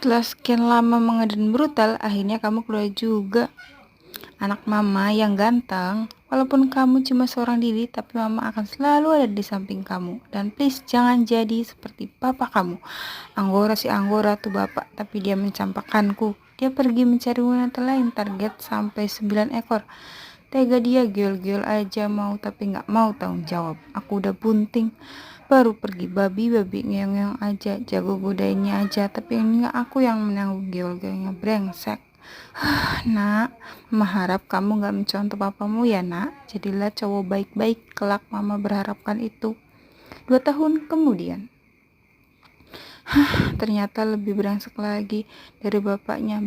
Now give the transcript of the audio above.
Setelah sekian lama mengeden brutal, akhirnya kamu keluar juga. Anak mama yang ganteng, walaupun kamu cuma seorang diri, tapi mama akan selalu ada di samping kamu. Dan please jangan jadi seperti papa kamu. Anggora si Anggora tuh bapak, tapi dia mencampakkanku. Dia pergi mencari wanita lain, target sampai 9 ekor. Tega dia, geol-geol aja mau tapi gak mau tanggung jawab. Aku udah bunting, baru pergi babi ngeong-ngeong aja, jago godainnya aja, tapi ini aku yang menanggung geol-geolnya, brengsek. Nak, mama harap kamu gak mencontoh papamu ya nak. Jadilah cowok baik-baik, kelak mama berharapkan itu. 2 tahun kemudian, ternyata lebih brengsek lagi dari bapaknya.